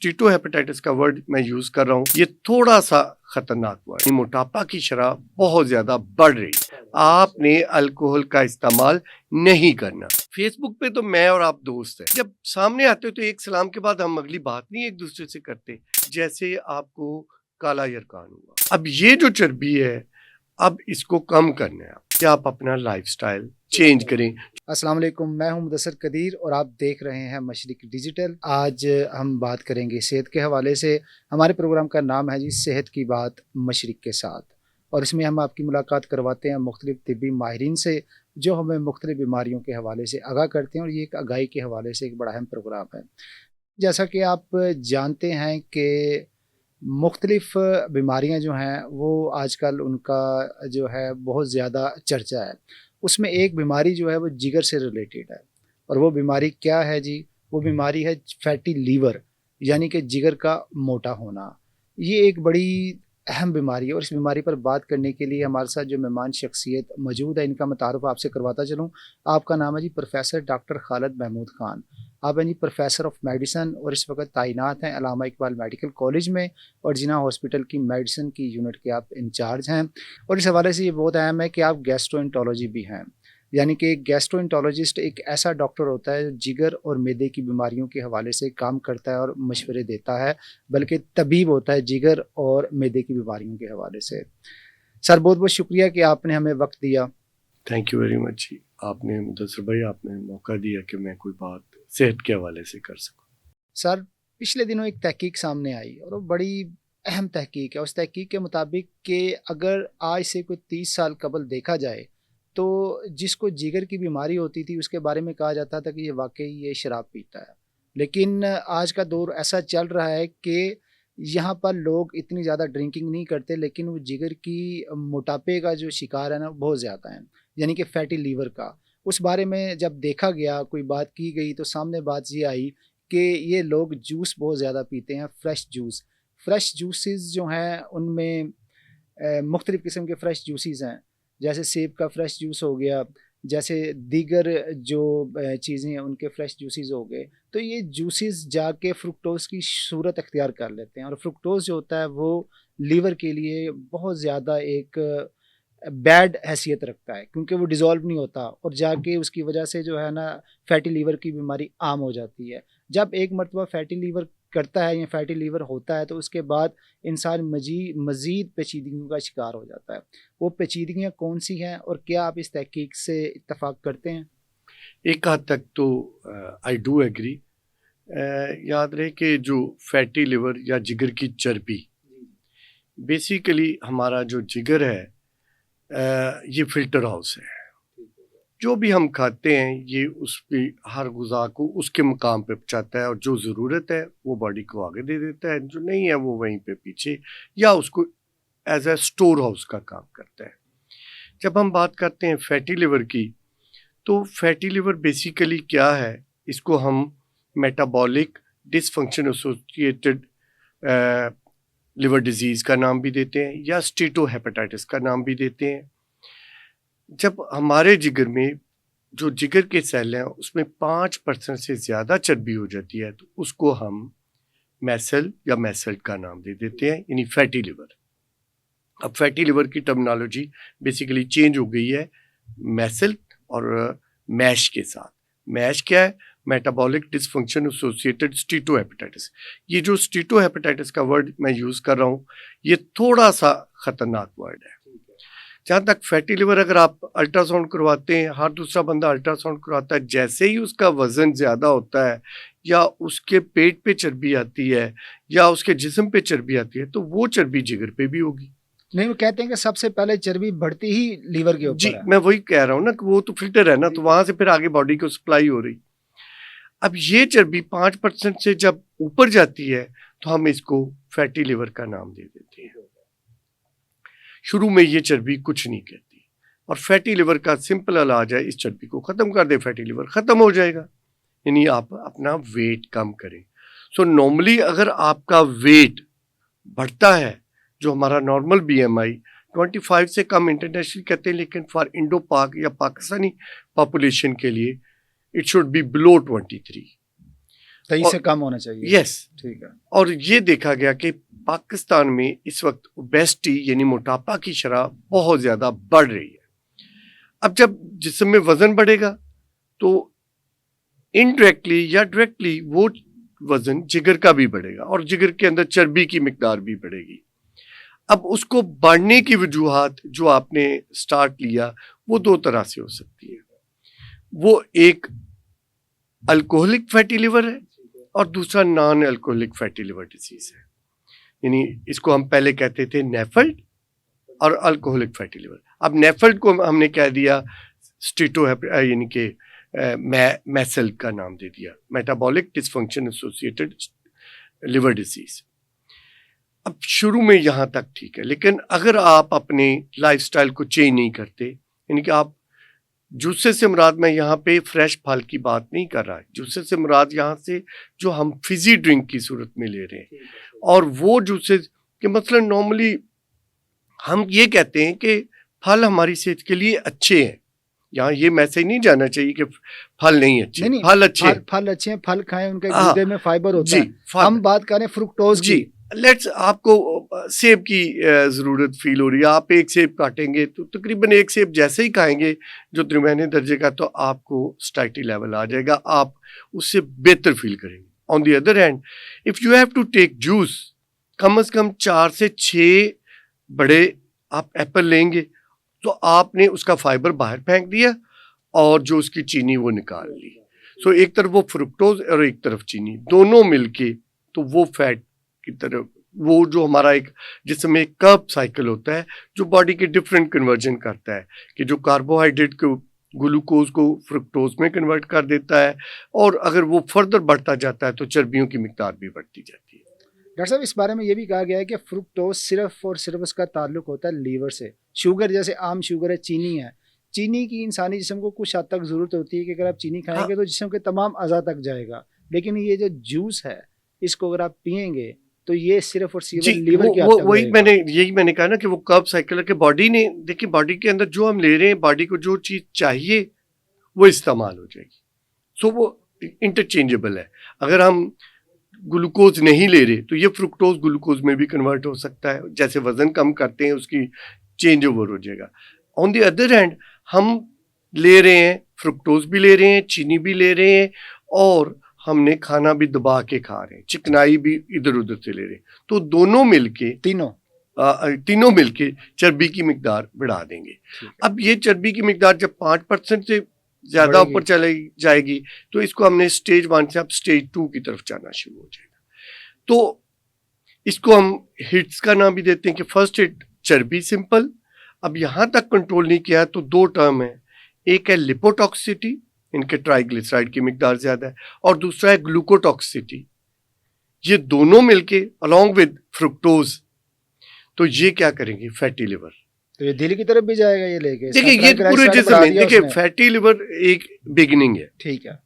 Steatohepatitis का word मैं use कर रहा हूँ, ये थोड़ा सा खतरनाक वर्ड। मोटापा की शरह बहुत ज्यादा बढ़ रही है। आपने अल्कोहल का इस्तेमाल नहीं करना। फेसबुक पे तो मैं और आप दोस्त हैं, जब सामने आते हो तो एक सलाम के बाद हम अगली बात नहीं एक दूसरे से करते, जैसे आपको काला यरकान हुआ। अब ये जो चर्बी है, अब इसको कम करना है कि आप अपना लाइफस्टाइल चेंज करें। अस्सलाम वालेकुम, मैं हूं मुदस्सर कदीर और आप देख रहे हैं मशरिक डिजिटल। आज हम बात करेंगे सेहत के हवाले से। हमारे प्रोग्राम का नाम है जी सेहत की बात मशरिक के साथ, और इसमें हम आपकी मुलाकात करवाते हैं मुख्तलिफ तिब्बी माहिरीन से जो हमें मुख्तलिफ बीमारियों के हवाले से आगाह करते हैं, और ये एक आगाही के हवाले से एक बड़ा अहम प्रोग्राम है। जैसा कि आप जानते हैं कि मुख्तलिफ बीमारियां जो हैं वो आजकल उनका जो है बहुत ज़्यादा चर्चा है। उसमें एक बीमारी जो है वो जिगर से रिलेटेड है, और वो बीमारी क्या है जी? वो बीमारी है फैटी लीवर, यानी कि जिगर का मोटा होना। ये एक बड़ी अहम बीमारी है, और इस बीमारी पर बात करने के लिए हमारे साथ जो मेहमान शख्सियत मौजूद है, इनका मैं तारुफ आपसे करवाता चलूँ। आपका नाम है जी प्रोफेसर डॉक्टर खालिद महमूद खान। आप हैं जी प्रोफेसर ऑफ मेडिसन, और इस वक्त तैनात हैं अल्लामा इकबाल मेडिकल कॉलेज में, और जिना हॉस्पिटल की मेडिसन की यूनिट के आप इंचार्ज हैं। और इस हवाले से ये बहुत अहम है कि आप गैस्ट्रोएंटोलॉजी भी हैं, यानी कि एक गैस्ट्रोएंटोलॉजिस्ट एक ऐसा डॉक्टर होता है जो जिगर और मैदे की बीमारियों के हवाले से काम करता है और मशवरे देता है, बल्कि तबीब होता है जिगर और मैदे की बीमारियों के हवाले से। सर, बहुत बहुत शुक्रिया कि आपने हमें वक्त दिया। थैंक यू वेरी मच जी, आपने मुदस्सर भाई आपने मौका दिया कि मैं कोई बात सेहत के हवाले से कर सकूं। सर, पिछले दिनों एक तहकीक सामने आई, और वो बड़ी अहम तहकीक है। उस तहकीक के मुताबिक कि अगर आज से कोई 30 साल कबल देखा जाए तो जिसको जिगर की बीमारी होती थी उसके बारे में कहा जाता था कि ये वाकई ये शराब पीता है। लेकिन आज का दौर ऐसा चल रहा है कि यहाँ पर लोग इतनी ज़्यादा ड्रिंकिंग नहीं करते, लेकिन वो जिगर की मोटापे का जो शिकार है ना बहुत ज़्यादा है, यानी कि फैटी लीवर का। उस बारे में जब देखा गया, कोई बात की गई, तो सामने बात ये आई कि ये लोग जूस बहुत ज़्यादा पीते हैं, फ्रेश जूस। फ्रेश जूसेस जो हैं उनमें मुख्तलिफ़ किस्म के फ़्रेश जूसेस हैं, जैसे सेब का फ़्रेश जूस हो गया, जैसे दीगर जो चीज़ें हैं उनके फ़्रेश जूसेस हो गए। तो ये जूसेस जाके फ्रुक्टोज़ की सूरत अख्तियार कर लेते हैं, और फ्रुक्टोज़ जो होता है वो लीवर के लिए बहुत ज़्यादा एक बैड हैसियत रखता है, क्योंकि वो डिज़ोल्व नहीं होता, और जाके उसकी वजह से जो है ना फैटी लीवर की बीमारी आम हो जाती है। जब एक मरतबा फैटी लीवर करता है या फैटी लीवर होता है तो उसके बाद इंसान मज़ीद पेचीदगियों का शिकार हो जाता है। वो पेचीदगियाँ कौन सी हैं, और क्या आप इस तहकीक से इत्तफाक करते हैं? एक हद तक तो आई डू एग्री। याद रहे कि जो फैटी लिवर या जिगर की चर्बी, बेसिकली हमारा जो जिगर है ये फिल्टर हाउस है। जो भी हम खाते हैं ये उस पे हर गुज़ा को उसके मुकाम पे पहुँचाता है, और जो ज़रूरत है वो बॉडी को आगे दे देता है, जो नहीं है वो वहीं पे पीछे या उसको एज ए स्टोर हाउस का काम करता है। जब हम बात करते हैं फैटी लिवर की, तो फैटी लिवर बेसिकली क्या है, इसको हम metabolic dysfunction associated liver disease का नाम भी देते हैं, या स्टीटोहेपेटाइटिस का नाम भी देते हैं। जब हमारे जिगर में जो जिगर के सेल हैं उसमें 5% से ज़्यादा चर्बी हो जाती है, तो उसको हम मैसल या मैसल्ट का नाम दे देते हैं, यानी फैटी लिवर। अब फैटी लिवर की टर्मिनोलॉजी बेसिकली चेंज हो गई है मैसल और मैश के साथ। मैश क्या है? Metabolic dysfunction associated steatohepatitis. ये जो स्टीटोहेपेटाइटिस का वर्ड मैं यूज़ कर रहा हूँ, ये थोड़ा सा ख़तरनाक वर्ड है। जहाँ तक फैटी लिवर, अगर आप अल्ट्रासाउंड करवाते हैं, हर दूसरा बंदा अल्ट्रासाउंड करवाता है, जैसे ही उसका वज़न ज़्यादा होता है या उसके पेट पे चर्बी आती है या उसके जिस्म पे चर्बी आती है, तो वो चर्बी जिगर पे भी होगी। नहीं, वो कहते हैं कि सबसे पहले चर्बी बढ़ती ही लीवर के जी, ऊपर है। मैं वही कह रहा हूँ ना कि वो तो फिल्टर है ना, तो वहाँ से फिर आगे बॉडी को सप्लाई हो रही। अब ये चर्बी 5% से जब ऊपर जाती है तो हम इसको फैटी लिवर का नाम दे देते हैं। शुरू में ये चर्बी कुछ नहीं कहती, और फैटी लिवर का सिंपल इलाज है, इस चर्बी को ख़त्म कर दे, फैटी लिवर ख़त्म हो जाएगा। यानी आप अपना वेट कम करें। सो नॉर्मली अगर आपका वेट बढ़ता है, जो हमारा नॉर्मल BMI 25 से कम इंटरनेशनल कहते हैं, लेकिन फॉर इंडो पाक या पाकिस्तानी पॉपुलेशन के लिए इट शुड बी बिलो 23। 23 से कम होना चाहिए। यस, ठीक है। और ये देखा गया कि पाकिस्तान में इस वक्त ओबेसिटी यानी मोटापा की शरह बहुत ज़्यादा बढ़ रही है। अब जब जिस्म में वज़न बढ़ेगा तो इनडायरेक्टली या डायरेक्टली वो वज़न जिगर का भी बढ़ेगा और जिगर के अंदर चर्बी की मिकदार भी बढ़ेगी। अब उसको बढ़ने की वजूहात जो आपने स्टार्ट लिया वो दो तरह से हो सकती है। वो एक अल्कोहलिक फैटी लिवर है और दूसरा non alcoholic fatty liver disease है। यानी इसको हम पहले कहते थे नेफल्ड और अल्कोहलिक फैटी लिवर। अब नेफल्ड को हमने कह दिया स्टीटो यानी कि मैसल का नाम दे दिया, metabolic dysfunction associated liver disease. अब शुरू में यहाँ तक ठीक है, लेकिन अगर आप अपने लाइफस्टाइल को चेंज नहीं करते, यानी कि आप जूसेस से मुराद, मैं यहाँ पे फ्रेश फल की बात नहीं कर रहा है, जूसेस से मुराद यहाँ से जो हम फिजी ड्रिंक की सूरत में ले रहे हैं, और वो जूसेस के मतलब नॉर्मली हम ये कहते हैं कि फल हमारी सेहत के लिए अच्छे हैं। यहाँ ये मैसेज नहीं जाना चाहिए कि फल नहीं अच्छे, नहीं, फल अच्छे हैं, फल अच्छे हैं, फल खाएं, उनके गूदे में फाइबर होता है। फल। हम बात करें फ्रुक्टोज जी, की। लेट्स आपको सेब की ज़रूरत फील हो रही है, आप एक सेब काटेंगे तो तकरीबन एक सेब जैसे ही खाएंगे जो दरमियाने दर्जे का, तो आपको स्टाइटी लेवल आ जाएगा, आप उससे बेहतर फील करेंगे। On the other hand if you have to take juice, कम से कम 4 से 6 बड़े आप एप्पल लेंगे तो आपने उसका फाइबर बाहर फेंक दिया और जो उसकी चीनी वो निकाल ली। सो एक तरफ वो फ्रुक्टोज और एक तरफ चीनी, दोनों मिलके तो वो फैट की तरफ, वो जो हमारा एक जिसमें एक कर्व साइकिल होता है जो बॉडी के डिफरेंट कन्वर्जन करता है कि जो कार्बोहाइड्रेट को ग्लूकोज को फ्रुक्टोज में कन्वर्ट कर देता है, और अगर वो फर्दर बढ़ता जाता है तो चर्बियों की मिकदार भी बढ़ती जाती है। डॉक्टर साहब, इस बारे में ये भी कहा गया है कि फ्रुक्टोज सिर्फ और सिर्फ उसका ताल्लुक होता है लीवर से। शुगर जैसे आम शुगर है, चीनी है, चीनी की इंसानी जिस्म को कुछ हद तक ज़रूरत होती है कि अगर आप चीनी खाएंगे तो जिस्म के तमाम अज़ा तक जाएगा, लेकिन ये जो जूस है इसको अगर आप पिएंगे तो ये सिर्फ और सिर्फ लीवर की हद तक वही मैंने कहा ना कि वो कर्व साइकिल के बॉडी ने, देखिए बॉडी के अंदर जो हम ले रहे हैं, बॉडी को जो चीज़ चाहिए वो इस्तेमाल हो जाएगी। सो वो इंटरचेंजेबल है। अगर हम ग्लूकोज नहीं ले रहे तो ये फ्रुक्टोज ग्लूकोज में भी कन्वर्ट हो सकता है, जैसे वजन कम करते हैं उसकी चेंज ओवर हो जाएगा। ऑन द अदर हैंड हम ले रहे हैं, फ्रुक्टोज भी ले रहे हैं, चीनी भी ले रहे हैं, और हमने खाना भी दबा के खा रहे हैं, चिकनाई भी इधर उधर से ले रहे हैं, तो दोनों मिलके तीनों मिलके चर्बी की मिकदार बढ़ा देंगे। अब ये चर्बी की मिकदार जब 5% से ज्यादा ऊपर चले जाएगी तो इसको हमने स्टेज 1 से अब स्टेज 2 की तरफ जाना शुरू हो जाएगा। तो इसको हम हिट्स का नाम भी देते हैं कि फर्स्ट हिट चर्बी सिंपल। अब यहाँ तक कंट्रोल नहीं किया तो 2 टर्म है, एक है लिपोटॉक्सिसिटी, इनके ट्राइग्लिसराइड की मिकदार ज्यादा है, और दूसरा है ग्लूकोटॉक्सिसिटी। ये दोनों मिलके अलॉन्ग विद फ्रुक्टोज, तो ये क्या करेंगे, फैटी लिवर। तो ये दिल की तरफ भी जाएगा ये लेके। देखिए ये पूरे जिस्म में, देखिए फैटी लिवर एक बिगिनिंग है, ठीक है,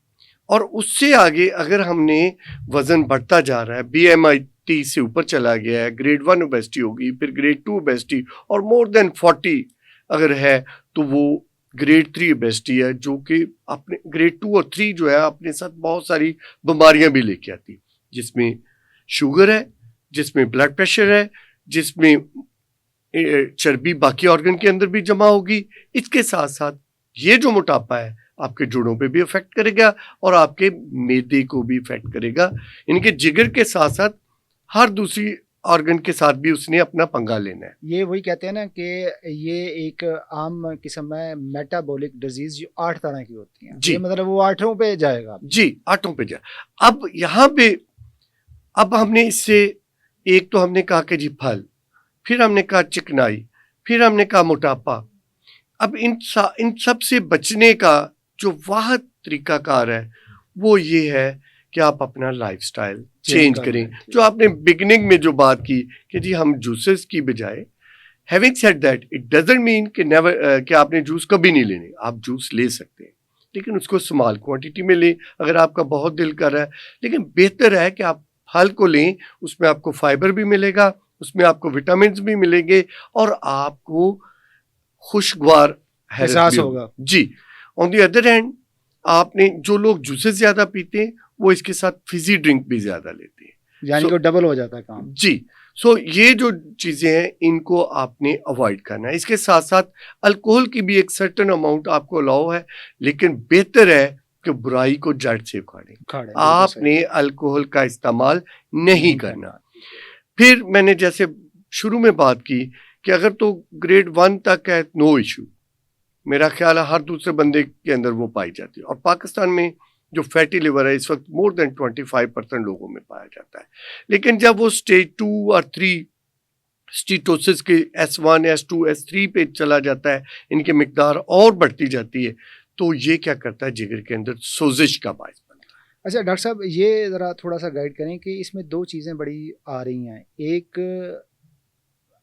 और उससे आगे अगर हमने वजन बढ़ता जा रहा है, BMI से ऊपर चला गया है, ग्रेड 1 ओबेसिटी होगी, फिर ग्रेड 2 ओबेसिटी, और मोर देन 40 अगर है तो वो ग्रेड 3 ओबेसिटी है, जो कि अपने ग्रेड 2 और 3 जो है अपने साथ बहुत सारी बीमारियां भी लेके आती, जिसमें शुगर है, जिसमें ब्लड प्रेशर है, जिसमें चर्बी बाकी ऑर्गन के अंदर भी जमा होगी। इसके साथ साथ ये जो मोटापा है आपके जोड़ों पे भी इफेक्ट करेगा और आपके मैदे को भी इफेक्ट करेगा। इनके जिगर के साथ साथ हर दूसरी ऑर्गन के साथ भी उसने अपना पंगा लेना है। ये वही कहते हैं ना कि ये एक आम किस्म है मेटाबॉलिक डिजीज जो 8 तरह की होती हैं। जी, मतलब वो 8वें पे जाएगा। जी, 8वें पे जाए। अब यहाँ पे अब हमने इससे एक तो हमने कहा कि जी फल, फिर हमने कहा चिकनाई, फिर हमने कहा मोटापा। अब इन सब से बचने का जो वाहिद तरीकाकार है वो ये है कि आप अपना लाइफस्टाइल चेंज करें। जो आपने बिगिनिंग में जो बात की कि जी हम जूसेस की बजाय, having said that it doesn't mean कि नेवर कि आपने जूस कभी नहीं लेने, आप जूस ले सकते हैं लेकिन उसको स्मॉल क्वांटिटी में लें अगर आपका बहुत दिल कर रहा है। लेकिन बेहतर है कि आप फल को लें, उसमें आपको फाइबर भी मिलेगा, उसमें आपको विटामिन भी मिलेंगे और आपको खुशगवार एहसास होगा। जी, ऑन दी अदर हैंड आपने जो लोग जूसेस ज्यादा पीते हैं वो इसके साथ फिजी ड्रिंक भी ज्यादा लेते हैं, यानी कि डबल हो जाता है काम। जी। सो ये जो चीजें हैं इनको आपने अवॉइड करना है। इसके साथ साथ अल्कोहल की भी एक सर्टेन अमाउंट आपको अलाउ है, लेकिन बेहतर है कि बुराई को जड़ से उखाड़ें। आपने अल्कोहल का इस्तेमाल नहीं करना। फिर मैंने जैसे शुरू में बात की कि अगर तो ग्रेड 1 तक है नो इशू, मेरा ख्याल है हर दूसरे बंदे के अंदर वो पाई जाती है। और पाकिस्तान में जो फैटी लिवर है इस वक्त मोर देन 25% लोगों में पाया जाता है। लेकिन जब वो स्टेज 2 और 3 स्टीटोसिस के S1, S2, S3 पे चला जाता है, इनकी मिकदार और बढ़ती जाती है, तो ये क्या करता है, जिगर के अंदर सोजिश का बायस बनता है। अच्छा डॉक्टर साहब, ये ज़रा थोड़ा सा गाइड करें कि इसमें दो चीज़ें बड़ी आ रही हैं। एक,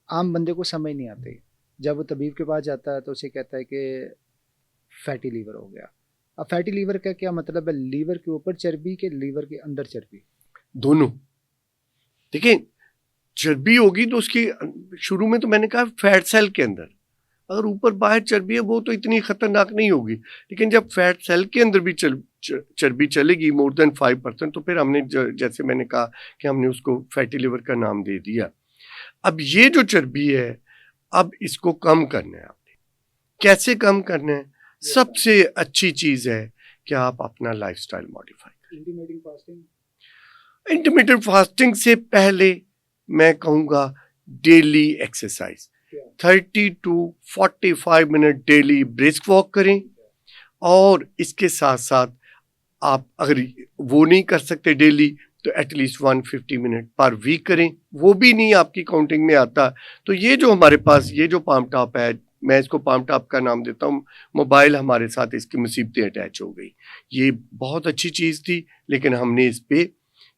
आम बंदे को समझ नहीं आती, जब वो तबीब के पास जाता है तो उसे कहता है कि फैटी लीवर हो गया। अब फैटी लीवर का क्या मतलब है? लीवर के ऊपर चर्बी के लीवर के अंदर चर्बी? दोनों। देखिए, चर्बी होगी तो उसकी शुरू में तो मैंने कहा फैट सेल के अंदर, अगर ऊपर बाहर चर्बी है वो तो इतनी खतरनाक नहीं होगी। लेकिन जब फैट सेल के अंदर भी चर्बी चलेगी मोर देन 5%, तो फिर हमने जैसे मैंने कहा कि हमने उसको फैटी लिवर का नाम दे दिया। अब ये जो चर्बी है, अब इसको कम करना है आपने। कैसे कम करना है? सबसे अच्छी चीज है कि आप अपना लाइफस्टाइल मॉडिफाई करें। इंटरमिटेंट फास्टिंग से पहले मैं कहूँगा daily exercise 30 to 45 minute daily brisk walk करें। और इसके साथ साथ आप अगर वो नहीं कर सकते डेली तो एटलीस्ट 150 मिनट पर वीक करें। वो भी नहीं आपकी काउंटिंग में आता तो ये जो हमारे पास ये जो पाम टॉप है, मैं इसको पाम टॉप का नाम देता हूँ, मोबाइल हमारे साथ इसकी मुसीबतें अटैच हो गई। ये बहुत अच्छी चीज़ थी, लेकिन हमने इस पे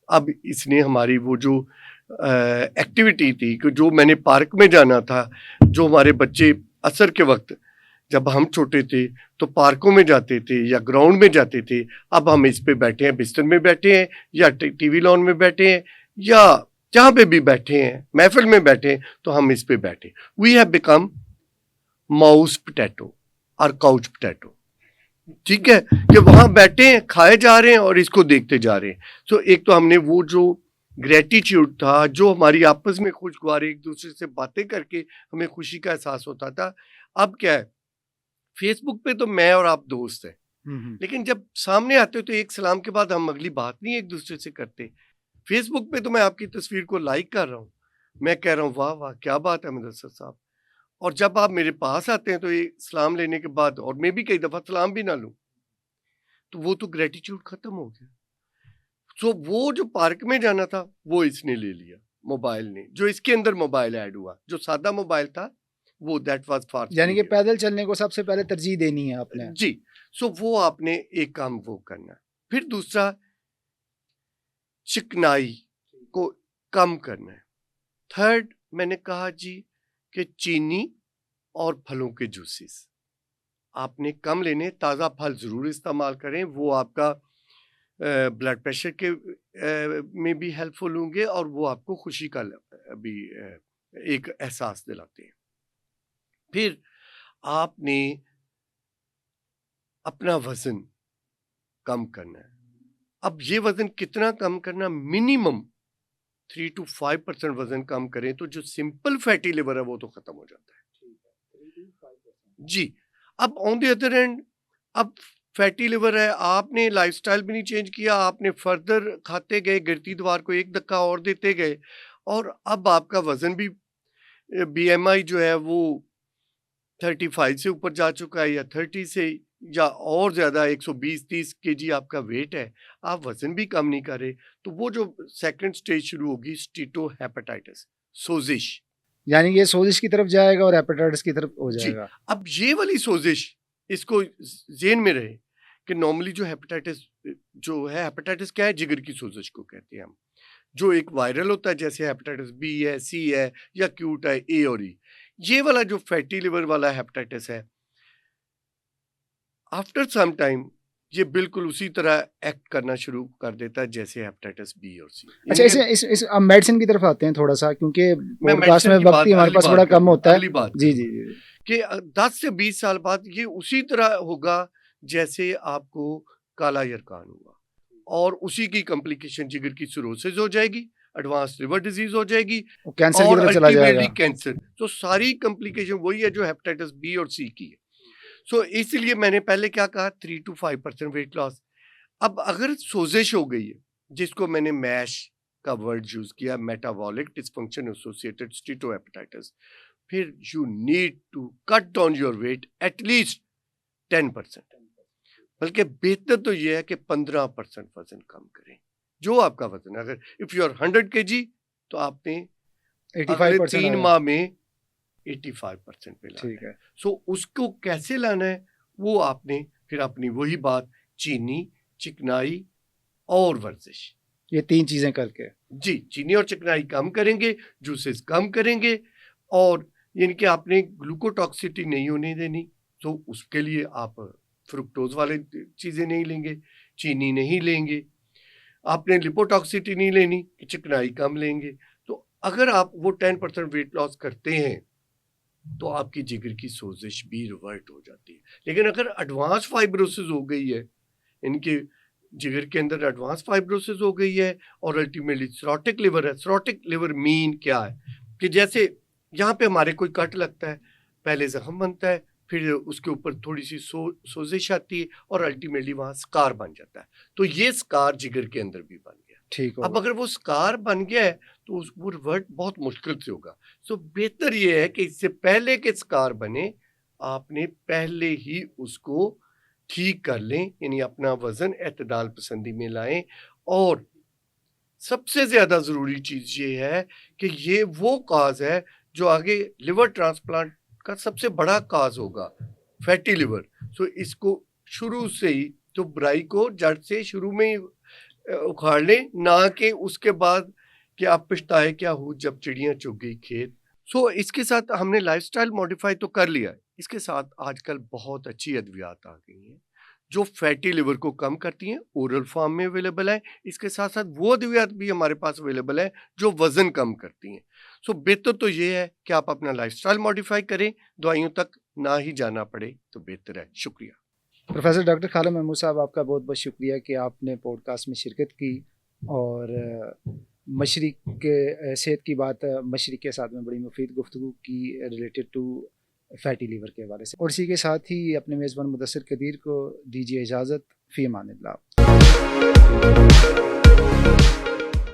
अब इसने हमारी वो जो एक्टिविटी थी कि जो मैंने पार्क में जाना था, जो हमारे बच्चे असर के वक्त जब हम छोटे थे तो पार्कों में जाते थे या ग्राउंड में जाते थे, अब हम इस पे बैठे हैं, बिस्तर में बैठे हैं या टीवी लॉन में बैठे हैं या जहाँ पे भी बैठे हैं, महफिल में बैठे हैं, तो हम इस पे बैठे। We have become mouse potato और काउच पोटैटो। ठीक है, कि वहां बैठे हैं, खाए जा रहे हैं और इसको देखते जा रहे हैं। सो एक तो हमने वो जो ग्रेटिट्यूड था, जो हमारी आपस में खुशगवार एक दूसरे से बातें करके हमें खुशी का एहसास होता था, अब क्या है, फेसबुक पे तो मैं और आप दोस्त हैं, लेकिन जब सामने आते हो तो एक सलाम के बाद हम अगली बात नहीं एक दूसरे से करते। फेसबुक पे तो मैं आपकी तस्वीर को लाइक कर रहा हूँ, मैं कह रहा हूँ वाह वाह क्या बात है मुदस्सर साहब, और जब आप मेरे पास आते हैं तो ये सलाम लेने के बाद, और मैं भी कई दफा सलाम भी ना लूं, तो वो तो ग्रेटिट्यूड खत्म हो गया। सो वो जो पार्क में जाना था वो इसने ले लिया, मोबाइल ने, जो इसके अंदर मोबाइल ऐड हुआ, जो सादा मोबाइल था वो दैट वाज फार, यानी कि पैदल चलने को सबसे पहले तरजीह देनी है आपने। जी। सो वो आपने एक काम वो करना। फिर दूसरा, चिकनाई को कम करना है। थर्ड, मैंने कहा जी कि चीनी और फलों के जूसेस आपने कम लेने, ताज़ा फल ज़रूर इस्तेमाल करें, वो आपका ब्लड प्रेशर के में भी हेल्पफुल होंगे और वो आपको खुशी का भी एक एहसास दिलाते हैं। फिर आपने अपना वज़न कम करना है। अब ये वज़न कितना कम करना? मिनिमम 3 to 5% वज़न कम करें तो जो सिंपल फैटी लिवर है वो तो ख़त्म हो जाता है। जी। अब ऑन द अदर एंड, अब फैटी लिवर है, आपने लाइफस्टाइल भी नहीं चेंज किया, आपने फर्दर खाते गए, गिरती दीवार को एक धक्का और देते गए, और अब आपका वज़न भी BMI जो है वो 35 से ऊपर जा चुका है, या 30 से, या और ज़्यादा 120-30 kg आपका वेट है, आप वज़न भी कम नहीं कर रहे, तो वो जो सेकंड स्टेज शुरू होगी, स्टीटोहेपेटाइटिस, सोजिश, यानी ये सोजिश की तरफ जाएगा और हेपेटाइटिस की तरफ हो जाएगा। अब ये वाली सोजिश, इसको ज़हन में रहे कि नॉर्मली जो हेपेटाइटिस जो है, हेपेटाइटिस क्या है? जिगर की सोजिश को कहते हैं हम, जो एक वायरल होता है, जैसे हेपेटाइटिस B है, C है या क्यूट है, A और E। ये वाला जो फैटी लिवर वाला हेपेटाइटिस है, आफ्टर सम टाइम ये बिल्कुल उसी तरह एक्ट करना शुरू कर देता है जैसे हेपेटाइटिस B और C। अच्छा, इस अब मेडिसिन की तरफ आते हैं थोड़ा सा, क्योंकि पॉडकास्ट में की वक्त ही हमारे पास बड़ा कम होता है। अगली बात जी जी कि 10 से 20 साल बाद ये उसी तरह होगा जैसे आपको काला यरकान हुआ और उसी की कॉम्प्लिकेशन जिगर की सिरोसिस हो जाएगी, एडवांस लिवर डिजीज हो जाएगी कैंसर की और तरफ चला अल्टीमेटली जाएगा। कैंसर। तो सारी कॉम्प्लिकेशन वही है जो हेपेटाइटिस बी और सी की है। सो इसलिए मैंने पहले क्या कहा 3 to 5% वेट लॉस। अब अगर सोजिश हो गई है, जिसको मैंने मैश का वर्ड यूज किया, मेटाबॉलिक डिसफंक्शन एसोसिएटेड स्टीटोहेपेटाइटिस, फिर you need to cut down your weight at least 10%। बल्कि बेहतर तो यह है कि 15% वजन कम करें। जो आपका वजन है, अगर इफ यू आर 100 kg तो आपने अगले 85% 3 आया। माह में 85% पे लाना ठीक है। है। सो उसको कैसे लाना है, वो आपने फिर अपनी वही बात, चीनी, चिकनाई और वर्जिश, ये 3 चीजें करके। जी, चीनी और चिकनाई कम करेंगे, जूसेस कम करेंगे, और यानी कि आपने ग्लूकोटॉक्सिटी नहीं होने देनी। तो उसके लिए आप फ्रुक्टोज वाले चीज़ें नहीं लेंगे, चीनी नहीं लेंगे, आपने लिपोटॉक्सिटी नहीं लेनी, चिकनाई कम लेंगे। तो अगर आप वो 10% वेट लॉस करते हैं तो आपकी जिगर की सोजिश भी रिवर्ट हो जाती है। लेकिन अगर एडवांस फाइब्रोसिस हो गई है, इनके जिगर के अंदर एडवांस फाइब्रोसिस हो गई है और अल्टीमेटली सिरोटिक लिवर है। सिरोटिक लिवर मीन क्या है कि जैसे यहाँ पे हमारे कोई कट लगता है, पहले जख्म बनता है, फिर उसके ऊपर थोड़ी सी सोजिश आती है और अल्टीमेटली वहाँ स्कार बन जाता है। तो ये स्कार जिगर के अंदर भी बन गया। ठीक अब होगा। अगर वो स्कार बन गया है तो वो रिवर्ट बहुत मुश्किल से होगा। सो बेहतर ये है कि इससे पहले के स्कार बने, आपने पहले ही उसको ठीक कर लें, यानी अपना वजन एतदाल पसंदी में लाएं। और सबसे ज्यादा जरूरी चीज ये है कि ये वो काज है जो आगे लिवर ट्रांसप्लांट का सबसे बड़ा काज होगा, फैटी लिवर। सो इसको शुरू से ही, तो बुराई को जड़ से शुरू में ही उखाड़ लें, ना कि उसके बाद कि आप पछताए क्या हो जब चिड़ियां चुग गई खेत। सो इसके साथ हमने लाइफस्टाइल मॉडिफाई तो कर लिया है, इसके साथ आजकल बहुत अच्छी अद्वियात आ गई हैं जो फैटी लिवर को कम करती हैं, ओरल फॉर्म में अवेलेबल है। इसके साथ साथ वो अद्वियात भी हमारे पास अवेलेबल है जो वजन कम करती हैं। सो बेहतर तो ये है कि आप अपना लाइफस्टाइल मॉडिफाई करें, दवाइयों तक ना ही जाना पड़े तो बेहतर है। शुक्रिया। प्रोफेसर डॉक्टर खालिद महमूद साहब, आपका बहुत बहुत शुक्रिया कि आपने पॉडकास्ट में शिरकत की और मशरिक के सेहत की बात मशरिक के साथ में बड़ी मुफीद गुफ्तगू की रिलेटेड टू फैटी लीवर के हवाले से। और इसी के साथ ही अपने मेज़बान मुदस्सिर कदीर को दीजिए इजाज़त। फ़ी अमानिल्लाह।